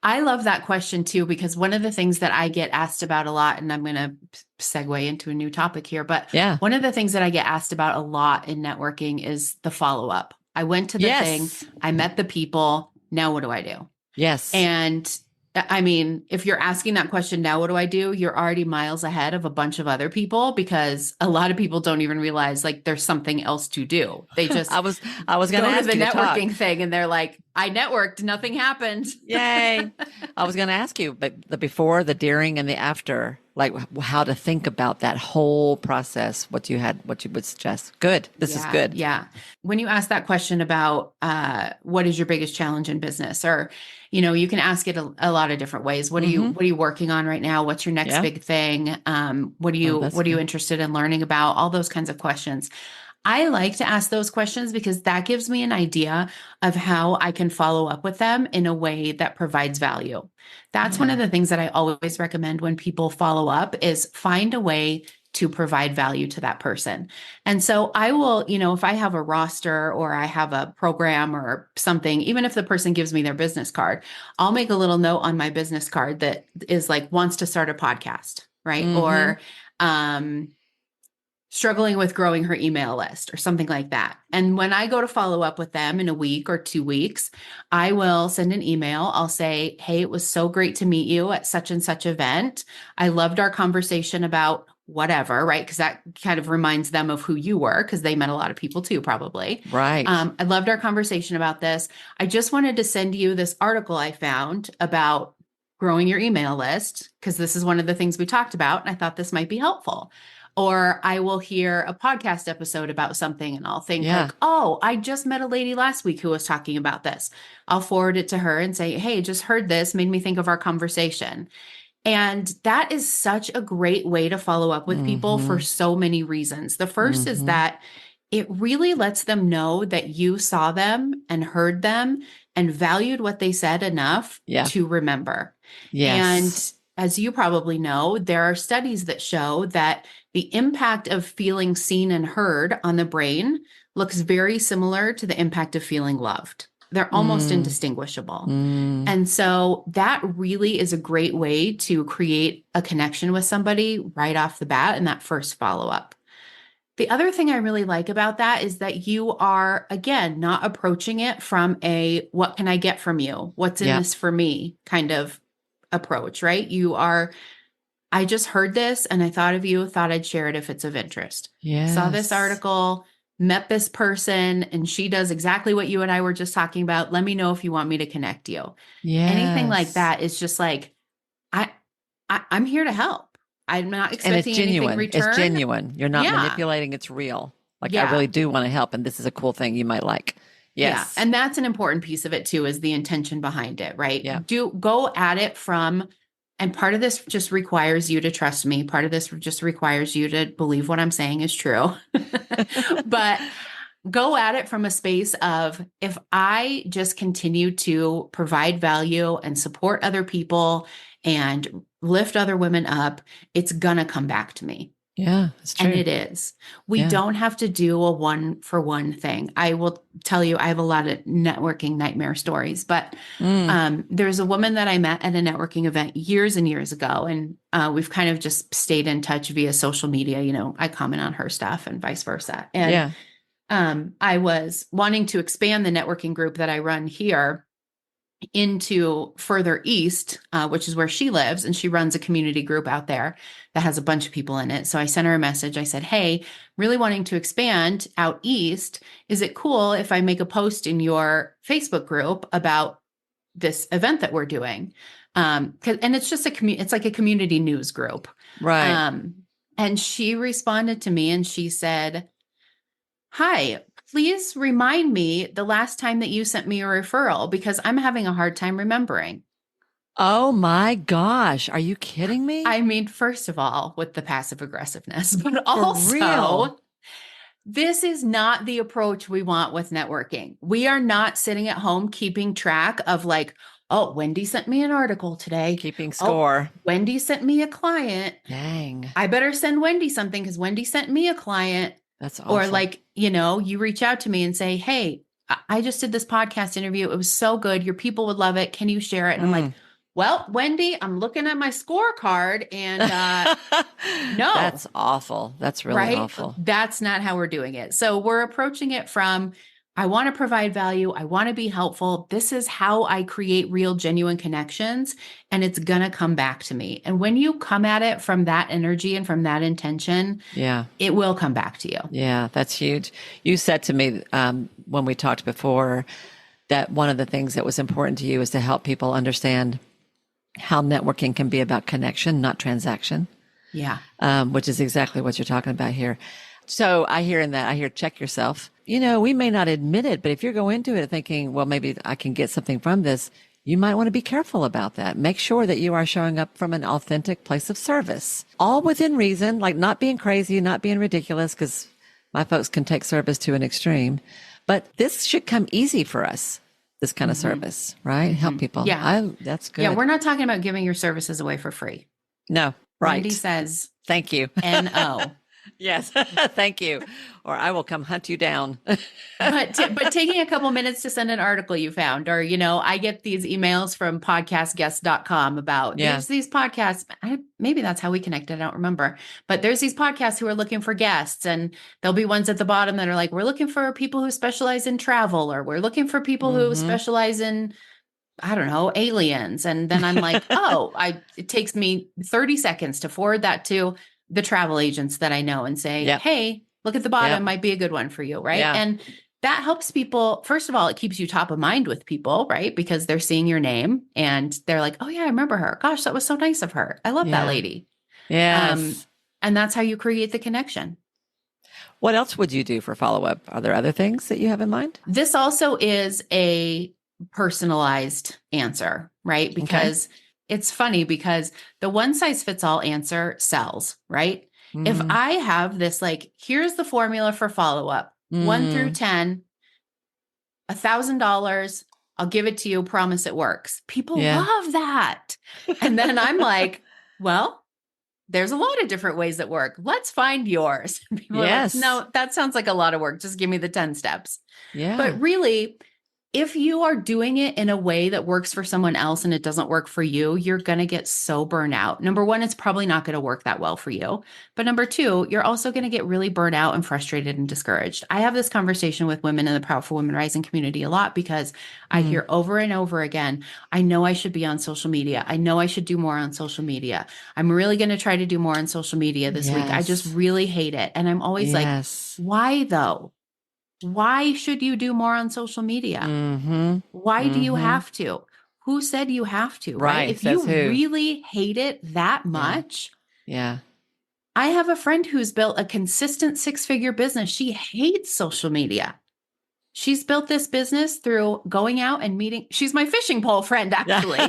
I love that question too, because one of the things that I get asked about a lot, and I'm going to segue into a new topic here, but one of the things that I get asked about a lot in networking is the follow-up. I went to the thing, I met the people. Now what do I do? Yes. And I mean, if you're asking that question, now what do I do? You're already miles ahead of a bunch of other people because a lot of people don't even realize there's something else to do. They just I was going to ask the you networking thing and they're like, I networked, nothing happened. Yay. I was going to ask you, but the before, the during, and the after, how to think about that whole process, what you would suggest. Good. This is good. Yeah. When you ask that question about what is your biggest challenge in business, or you can ask it a lot of different ways. What are you working on right now? What's your next big thing? What are you interested in learning about? All those kinds of questions. I like to ask those questions because that gives me an idea of how I can follow up with them in a way that provides value. That's one of the things that I always recommend when people follow up is find a way to provide value to that person. And so I will, if I have a roster or I have a program or something, even if the person gives me their business card, I'll make a little note on my business card that is wants to start a podcast, right? Or, struggling with growing her email list or something like that. And when I go to follow up with them in a week or 2 weeks, I will send an email. I'll say, hey, it was so great to meet you at such and such event. I loved our conversation about whatever, right? Because that kind of reminds them of who you were because they met a lot of people too, probably. Right. I loved our conversation about this. I just wanted to send you this article I found about growing your email list because this is one of the things we talked about. And I thought this might be helpful. Or I will hear a podcast episode about something and I'll think oh, I just met a lady last week who was talking about this. I'll forward it to her and say, hey, just heard this, made me think of our conversation. And that is such a great way to follow up with people for so many reasons. The first is that it really lets them know that you saw them and heard them and valued what they said enough to remember. Yes. And as you probably know, there are studies that show that the impact of feeling seen and heard on the brain looks very similar to the impact of feeling loved. They're almost indistinguishable. And so that really is a great way to create a connection with somebody right off the bat in that first follow-up. The other thing I really like about that is that you are, again, not approaching it from a, what can I get from you? What's in this for me kind of approach, right? You are, I just heard this and I thought of you, thought I'd share it if it's of interest. Saw this article, met this person, and she does exactly what you and I were just talking about. Let me know if you want me to connect you. Anything like that is just I'm here to help. I'm not expecting anything in return. It's genuine. You're not manipulating. It's real. I really do want to help. And this is a cool thing you might like. Yes. Yeah. And that's an important piece of it too, is the intention behind it, right? Yeah. Go at it from, and part of this just requires you to trust me. Part of this just requires you to believe what I'm saying is true. But go at it from a space of, if I just continue to provide value and support other people and lift other women up, it's going to come back to me. Yeah, it's true. And it is. We Yeah. don't have to do a 1-for-1 thing. I will tell you, I have a lot of networking nightmare stories, but Mm. there's a woman that I met at a networking event years and years ago, and we've kind of just stayed in touch via social media. You know, I comment on her stuff and vice versa. And Yeah. I was wanting to expand the networking group that I run here into further east, which is where she lives, and she runs a community group out there that has a bunch of people in it. So I sent her a message. I said, hey, really wanting to expand out east. Is it cool if I make a post in your Facebook group about this event that we're doing? And it's just it's like a community news group. Right. And she responded to me and she said, hi, please remind me the last time that you sent me a referral because I'm having a hard time remembering. Oh my gosh. Are you kidding me? I mean, first of all, with the passive aggressiveness, but For real? also, this is not the approach we want with networking. We are not sitting at home keeping track of like, oh, Wendy sent me an article today. Keeping Oh, score. Wendy sent me a client. Dang. I better send Wendy something because Wendy sent me a client. That's awful. Or like, you know, you reach out to me and say, hey, I just did this podcast interview. It was so good. Your people would love it. Can you share it? And I'm like, well, Wendy, I'm looking at my scorecard and no. That's awful. That's really right? awful. That's not how we're doing it. So we're approaching it from, I want to provide value. I want to be helpful. This is how I create real, genuine connections, and it's going to come back to me. And when you come at it from that energy and from that intention, Yeah. it will come back to you. Yeah, that's huge. You said to me when we talked before that one of the things that was important to you is to help people understand how networking can be about connection, not transaction. Yeah. Which is exactly what you're talking about here. So I hear check yourself. You know, we may not admit it, but if you go into it thinking, well, maybe I can get something from this, you might want to be careful about that. Make sure that you are showing up from an authentic place of service, all within reason, like not being crazy, not being ridiculous, because my folks can take service to an extreme. But this should come easy for us, this kind of service, right? Help people. Yeah. That's good. Yeah. We're not talking about giving your services away for free. No, right. Wendy says, thank you. N-O. Yes. Thank you. Or I will come hunt you down. but taking a couple minutes to send an article you found, or, you know, I get these emails from podcastguest.com about there's these podcasts. Maybe that's how we connected. I don't remember, but there's these podcasts who are looking for guests, and there'll be ones at the bottom that are like, we're looking for people who specialize in travel, or we're looking for people who specialize in, I don't know, aliens. And then I'm like, it takes me 30 seconds to forward that to the travel agents that I know and say, hey, look at the bottom, might be a good one for you. Right. Yeah. And that helps people. First of all, it keeps you top of mind with people, right? Because they're seeing your name and they're like, oh yeah, I remember her. Gosh, that was so nice of her. I love that lady. Yes. And that's how you create the connection. What else would you do for follow-up? Are there other things that you have in mind? This also is a personalized answer, right? Because it's funny because the one size fits all answer sells, right? If I have this, like, here's the formula for follow-up, 1 through 10, $1,000, I'll give it to you, promise it works. People love that. And then I'm like, well, there's a lot of different ways that work. Let's find yours. And people are like, no, that sounds like a lot of work. Just give me the 10 steps. Yeah. But really, if you are doing it in a way that works for someone else and it doesn't work for you, you're going to get so burnt out. Number one, it's probably not going to work that well for you. But number two, you're also going to get really burnt out and frustrated and discouraged. I have this conversation with women in the Powerful Women Rising community a lot because I hear over and over again, I know I should be on social media. I know I should do more on social media. I'm really going to try to do more on social media this week. I just really hate it. And I'm always like, why though? Why should you do more on social media? Why do you have to? Who said you have to? Right. If you really hate it that much. Yeah. I have a friend who's built a consistent 6-figure business. She hates social media. She's built this business through going out and meeting. She's my fishing pole friend, actually.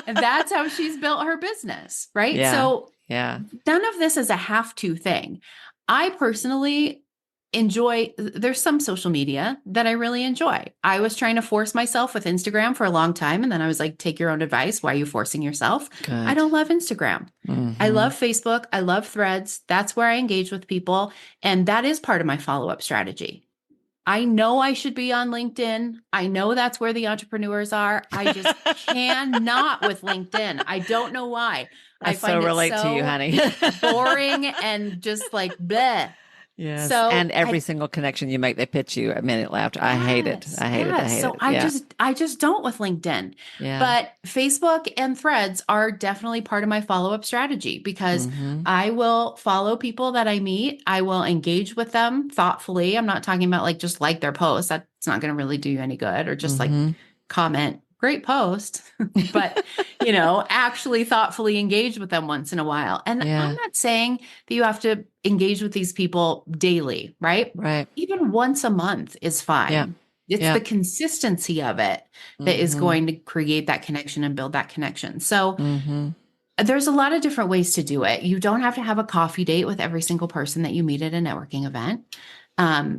And that's how she's built her business. Right. So none of this is a have to thing. I personally there's some social media that I really enjoy. I was trying to force myself with Instagram for a long time. And then I was like, take your own advice. Why are you forcing yourself? Good. I don't love Instagram. I love Facebook. I love Threads. That's where I engage with people. And that is part of my follow-up strategy. I know I should be on LinkedIn. I know that's where the entrepreneurs are. I just cannot with LinkedIn. I don't know why. I find so relate to you, honey. boring and just like bleh. Yes. So and every single connection you make, they pitch you a minute after. I hate it. I hate it. So I just don't with LinkedIn. Yeah. But Facebook and Threads are definitely part of my follow-up strategy because I will follow people that I meet. I will engage with them thoughtfully. I'm not talking about like just like their posts. That's not going to really do you any good, or just like comment, great post, but actually thoughtfully engage with them once in a while. And I'm not saying that you have to engage with these people daily, right? Right. Even once a month is fine. Yeah. It's the consistency of it that is going to create that connection and build that connection. So there's a lot of different ways to do it. You don't have to have a coffee date with every single person that you meet at a networking event.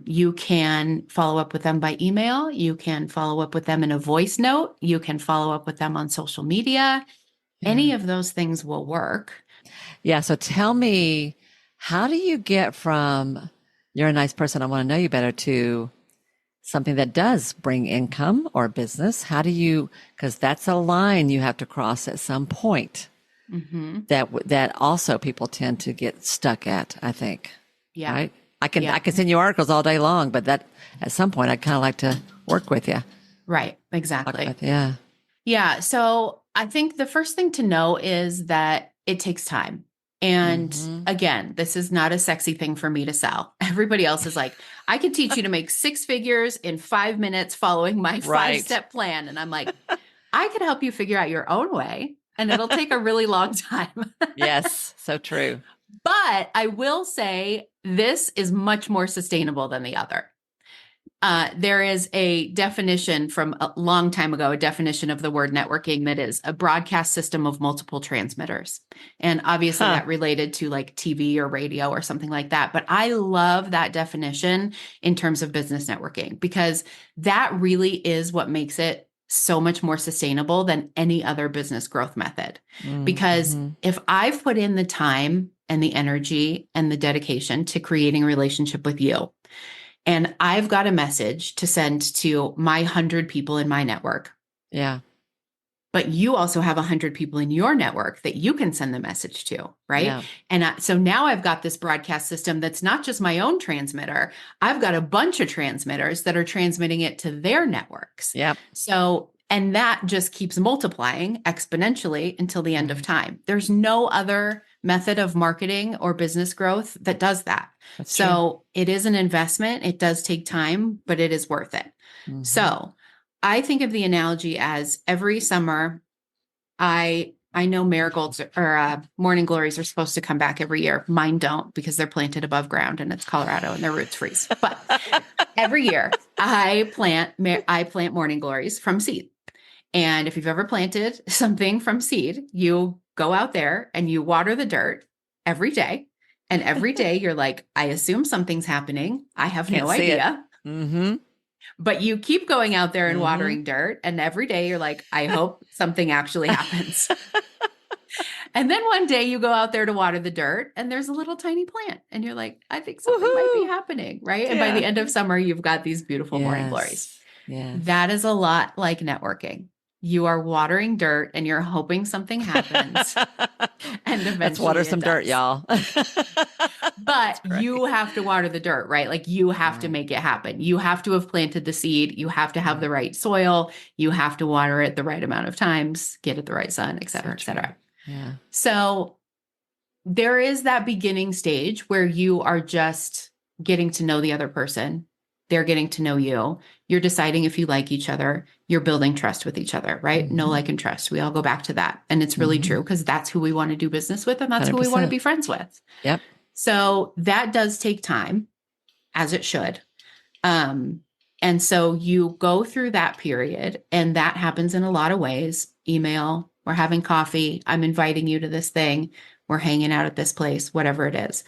You can follow up with them by email. You can follow up with them in a voice note. You can follow up with them on social media. Any of those things will work. Yeah. So tell me, how do you get from you're a nice person, I want to know you better, to something that does bring income or business? How do you, because that's a line you have to cross at some point that also people tend to get stuck at, I think. Yeah. Right? I can send you articles all day long, but that at some point I'd kind of like to work with you. Right. Exactly. Yeah. Yeah. So I think the first thing to know is that it takes time. And again, this is not a sexy thing for me to sell. Everybody else is like, I can teach you to make 6 figures in 5 minutes following my 5-step plan. And I'm like, I could help you figure out your own way, and it'll take a really long time. Yes. So true. But I will say this is much more sustainable than the other. There is a definition from a long time ago, a definition of the word networking that is a broadcast system of multiple transmitters. And obviously that related to like TV or radio or something like that. But I love that definition in terms of business networking, because that really is what makes it so much more sustainable than any other business growth method. Because if I've put in the time and the energy and the dedication to creating a relationship with you, and I've got a message to send to my 100 people in my network. Yeah. But you also have 100 people in your network that you can send the message to, right? Yeah. And so now I've got this broadcast system that's not just my own transmitter. I've got a bunch of transmitters that are transmitting it to their networks. Yep. So, and that just keeps multiplying exponentially until the end of time. There's no other method of marketing or business growth that does that. That's so true. It is an investment. It does take time, but it is worth it. So I think of the analogy as every summer, I know marigolds or morning glories are supposed to come back every year. Mine don't, because they're planted above ground and it's Colorado and their roots freeze. But every year I plant morning glories from seed. And if you've ever planted something from seed, you go out there and you water the dirt every day. And every day you're like, I assume something's happening. I have no idea. But you keep going out there and watering dirt. And every day you're like, I hope something actually happens. And then one day you go out there to water the dirt and there's a little tiny plant. And you're like, I think something might be happening, right? And by the end of summer, you've got these beautiful morning glories. Yeah. That is a lot like networking. You are watering dirt and you're hoping something happens. And eventually let's water some dirt, y'all. But you have to water the dirt, right? Like you have to make it happen. You have to have planted the seed. You have to have the right soil. You have to water it the right amount of times, get it the right sun, et cetera, et cetera. Yeah. So there is that beginning stage where you are just getting to know the other person. They're getting to know you. You're deciding if you like each other. You're building trust with each other, right? Know, like, and trust. We all go back to that. And it's really true, because that's who we want to do business with. And that's 100%. Who we want to be friends with. Yep. So that does take time, as it should. And so you go through that period, and that happens in a lot of ways. Email, we're having coffee. I'm inviting you to this thing. We're hanging out at this place, whatever it is.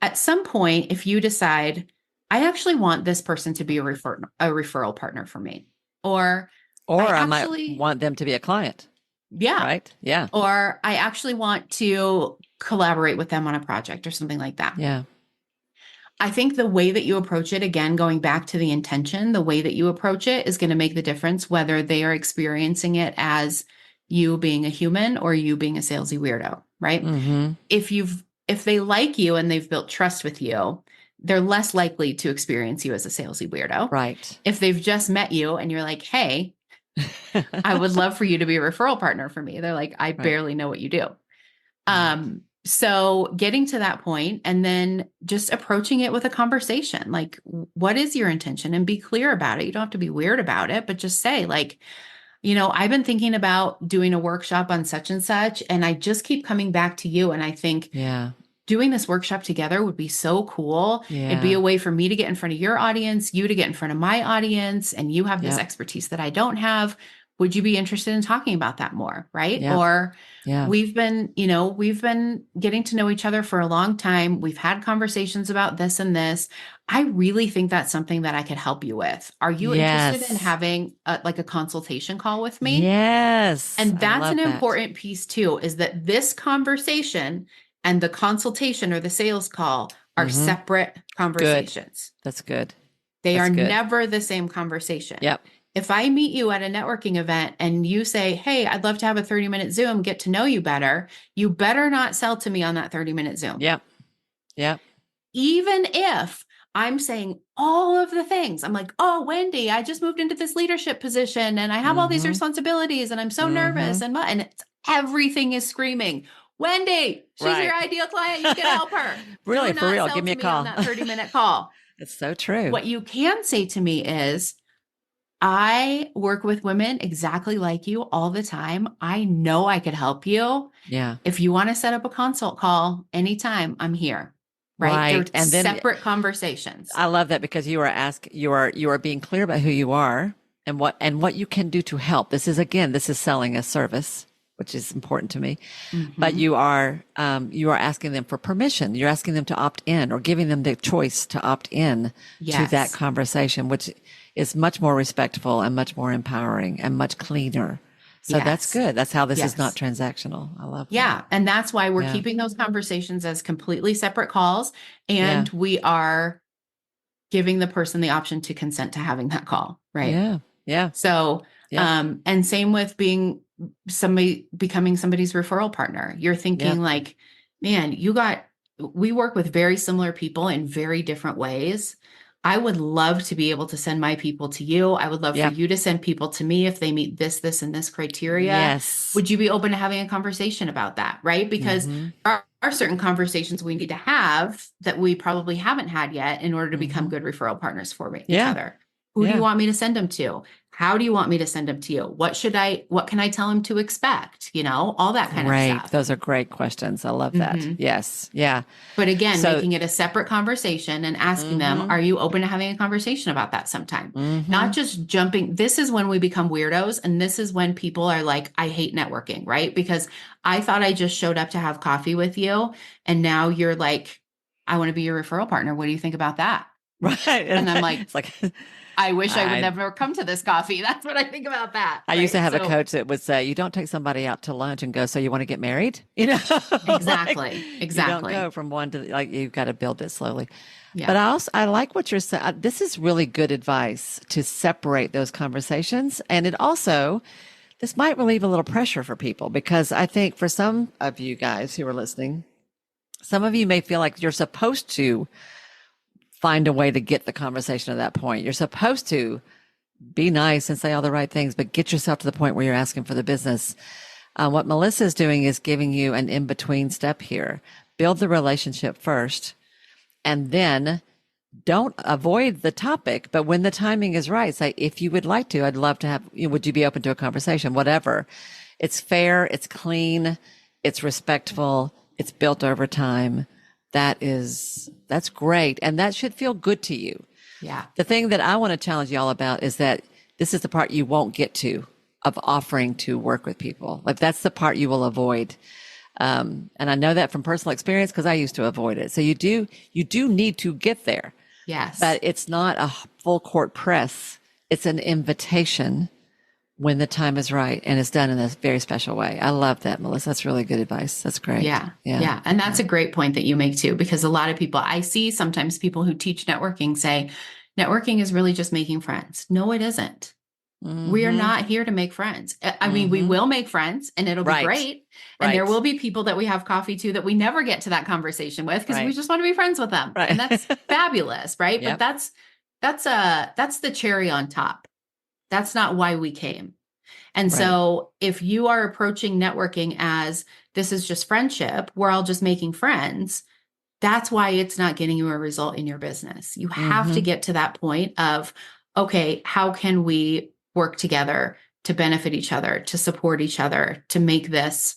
At some point, if you decide, I actually want this person to be a referral partner for me. Or I might want them to be a client. Yeah. Right. Yeah. Or I actually want to collaborate with them on a project or something like that. Yeah. I think the way that you approach it, again, going back to the intention, the way that you approach it is going to make the difference whether they are experiencing it as you being a human or you being a salesy weirdo, right? Mm-hmm. If they like you and they've built trust with you, they're less likely to experience you as a salesy weirdo. Right. If they've just met you and you're like, hey, I would love for you to be a referral partner for me. They're like, I barely know what you do. So getting to that point and then just approaching it with a conversation, like, what is your intention? And be clear about it. You don't have to be weird about it, but just say like, I've been thinking about doing a workshop on such and such, and I just keep coming back to you. And I think doing this workshop together would be so cool. Yeah. It'd be a way for me to get in front of your audience, you to get in front of my audience, and you have this expertise that I don't have. Would you be interested in talking about that more? Right. Yep. Or Yeah. we've been getting to know each other for a long time. We've had conversations about this and this. I really think that's something that I could help you with. Are you interested in having a consultation call with me? Yes. And that's an important piece too, is that this conversation and the consultation or the sales call are separate conversations. Good. That's good. They are never the same conversation. Yep. If I meet you at a networking event and you say, hey, I'd love to have a 30-minute Zoom, get to know you better, you better not sell to me on that 30-minute Zoom. Yep. Yep. Even if I'm saying all of the things, I'm like, oh, Wendy, I just moved into this leadership position and I have all these responsibilities and I'm so nervous and everything is screaming, Wendy, she's your ideal client. You can help her. Really, for real. Give me a call. On that 30-minute call. It's so true. What you can say to me is, I work with women exactly like you all the time. I know I could help you. Yeah. If you want to set up a consult call anytime, I'm here. Right. They're And then separate conversations. I love that because you are being clear about who you are and what you can do to help. This is selling a service, which is important to me. But you are asking them for permission. You're asking them to opt in or giving them the choice to opt in to that conversation, which is much more respectful and much more empowering and much cleaner. So that's good. That's how this is not transactional. I love that. Yeah. And that's why we're keeping those conversations as completely separate calls. And we are giving the person the option to consent to having that call. Right. Yeah. Yeah. So, and same with becoming somebody's referral partner. You're thinking like, man, we work with very similar people in very different ways. I would love to be able to send my people to you. I would love for you to send people to me if they meet this, and this criteria. Yes. Would you be open to having a conversation about that? Right? Because there are certain conversations we need to have that we probably haven't had yet in order to become good referral partners for each other. Who do you want me to send them to? How do you want me to send them to you? What can I tell them to expect? All that kind of stuff. Those are great questions. I love that. Yes. Yeah. But again, making it a separate conversation and asking them, are you open to having a conversation about that sometime? Not just jumping. This is when we become weirdos. And this is when people are like, I hate networking, right? Because I thought I just showed up to have coffee with you. And now you're like, I want to be your referral partner. What do you think about that? Right. And I'm like, it's like, I wish I would never come to this coffee. That's what I think about that. I used to have a coach that would say, you don't take somebody out to lunch and go, so you want to get married? Exactly. Exactly. You don't go from one to you've got to build it slowly. Yeah. But I like what you're saying. This is really good advice to separate those conversations. And this might relieve a little pressure for people because I think for some of you guys who are listening, some of you may feel like you're supposed to find a way to get the conversation to that point. You're supposed to be nice and say all the right things, but get yourself to the point where you're asking for the business. What Melissa is doing is giving you an in-between step here. Build the relationship first, and then don't avoid the topic. But when the timing is right, say, if you would like to, I'd love to have, would you be open to a conversation? Whatever. It's fair. It's clean. It's respectful. It's built over time. That's great. And that should feel good to you. Yeah. The thing that I want to challenge y'all about is that this is the part you won't get to of offering to work with people. Like that's the part you will avoid. And I know that from personal experience because I used to avoid it. So you do need to get there. Yes. but it's not a full court press. It's an invitation when the time is right, and it's done in a very special way. I love that, Melissa. That's really good advice. That's great. Yeah. Yeah. And that's a great point that you make too, because a lot of people, I see sometimes people who teach networking say, networking is really just making friends. No, it isn't. We are not here to make friends. I mean, we will make friends and it'll be great. And there will be people that we have coffee to that we never get to that conversation with because we just want to be friends with them. Right. And that's fabulous, right? Yep. But that's the cherry on top. That's not why we came. And so if you are approaching networking as this is just friendship, we're all just making friends, that's why it's not getting you a result in your business. You have to get to that point of, okay, how can we work together to benefit each other, to support each other, to make this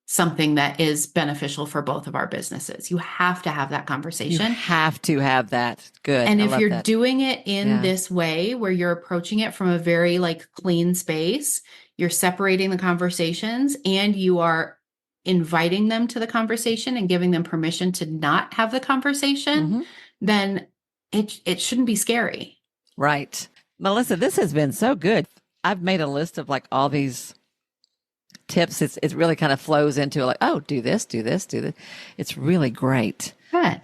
something that is beneficial for both of our businesses. You have to have that conversation. You have to have that. Good. And if you're doing it in this way, where you're approaching it from a very like clean space, you're separating the conversations and you are inviting them to the conversation and giving them permission to not have the conversation, then it shouldn't be scary. Right. Melissa, this has been so good. I've made a list of like all these tips. It really kind of flows into like, oh, do this, do this, do this. It's really great. Good.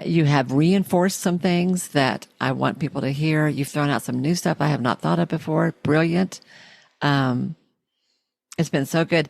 You have reinforced some things that I want people to hear. You've thrown out some new stuff I have not thought of before. Brilliant. It's been so good.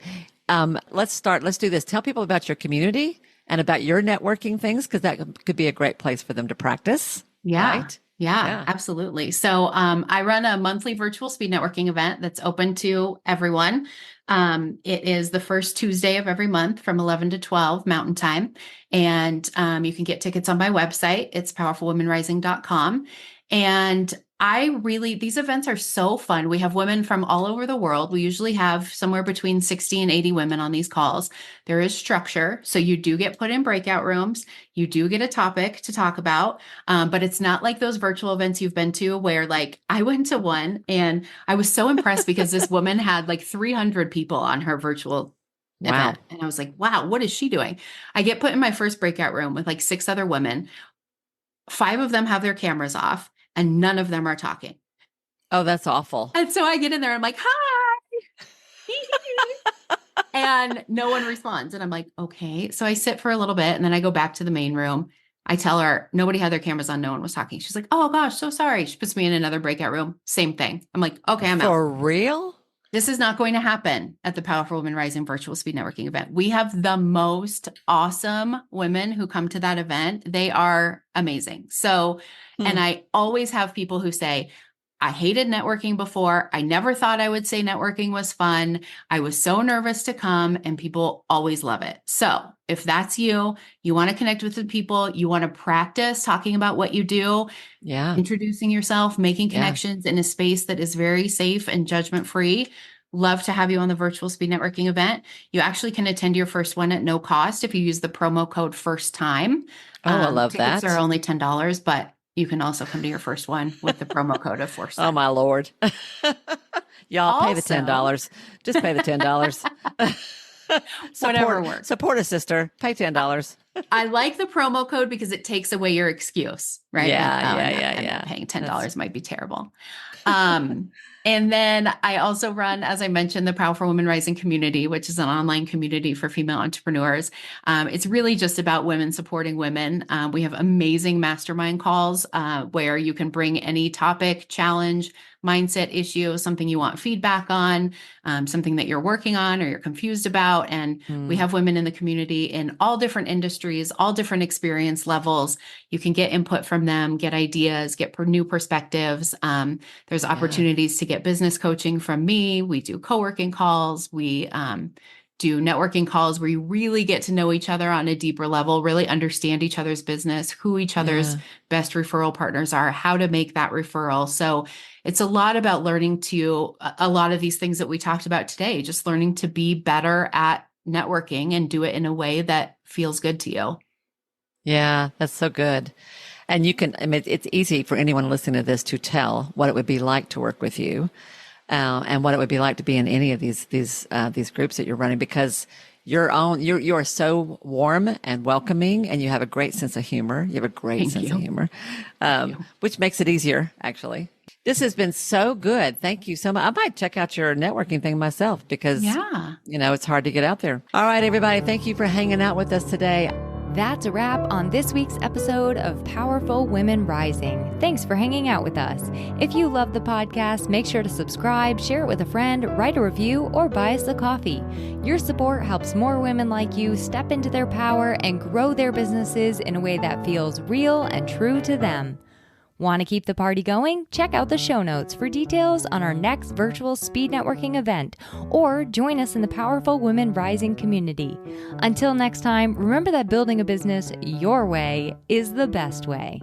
Let's do this. Tell people about your community and about your networking things, because that could be a great place for them to practice. Yeah. Right? Yeah, absolutely. So I run a monthly virtual speed networking event that's open to everyone. It is the first Tuesday of every month from 11 to 12 Mountain Time. And you can get tickets on my website. It's powerfulwomenrising.com. And these events are so fun. We have women from all over the world. We usually have somewhere between 60 and 80 women on these calls. There is structure. So you do get put in breakout rooms. You do get a topic to talk about. But it's not like those virtual events you've been to where like I went to one and I was so impressed because this woman had like 300 people on her virtual event. And I was like, wow, what is she doing? I get put in my first breakout room with like 6 other women. 5 of them have their cameras off. And none of them are talking. Oh, that's awful. And so I get in there, I'm like, hi. And no one responds. And I'm like, okay. So I sit for a little bit and then I go back to the main room. I tell her nobody had their cameras on. No one was talking. She's like, oh gosh, so sorry. She puts me in another breakout room. Same thing. I'm like, okay, I'm out. For real? This is not going to happen at the Powerful Women Rising virtual speed networking event. We have the most awesome women who come to that event. They are amazing. So, and I always have people who say, I hated networking before. I never thought I would say networking was fun. I was so nervous to come, and people always love it. So if that's you, you want to connect with the people, you want to practice talking about what you do, introducing yourself, making connections in a space that is very safe and judgment-free. Love to have you on the virtual speed networking event. You actually can attend your first one at no cost if you use the promo code first time. Oh, I love tickets that. Are only $10, but you can also come to your first one with the promo code of first time. Oh my Lord. Y'all pay the $10. Just pay the $10. Whatever works. Support a sister. Pay $10. I like the promo code because it takes away your excuse, right? Yeah. Paying $10 might be terrible. And then I also run, as I mentioned, the Powerful Women Rising community, which is an online community for female entrepreneurs. It's really just about women supporting women. We have amazing mastermind calls where you can bring any topic, challenge, mindset issue, something you want feedback on, something that you're working on or you're confused about. And we have women in the community in all different industries, all different experience levels. You can get input from them, get ideas, get new perspectives. There's opportunities to get business coaching from me. We do co-working calls. We do networking calls where you really get to know each other on a deeper level, really understand each other's business, who each other's best referral partners are, how to make that referral. So it's a lot about learning a lot of these things that we talked about today, just learning to be better at networking and do it in a way that feels good to you. Yeah, that's so good. And it's easy for anyone listening to this to tell what it would be like to work with you. And what it would be like to be in any of these groups that you're running, because You are so warm and welcoming, and you have a great sense of humor. You have a great sense of humor, which makes it easier, actually. This has been so good. Thank you so much. I might check out your networking thing myself because, it's hard to get out there. All right, everybody. Thank you for hanging out with us today. That's a wrap on this week's episode of Powerful Women Rising. Thanks for hanging out with us. If you love the podcast, make sure to subscribe, share it with a friend, write a review, or buy us a coffee. Your support helps more women like you step into their power and grow their businesses in a way that feels real and true to them. Want to keep the party going? Check out the show notes for details on our next virtual speed networking event, or join us in the Powerful Women Rising community. Until next time, remember that building a business your way is the best way.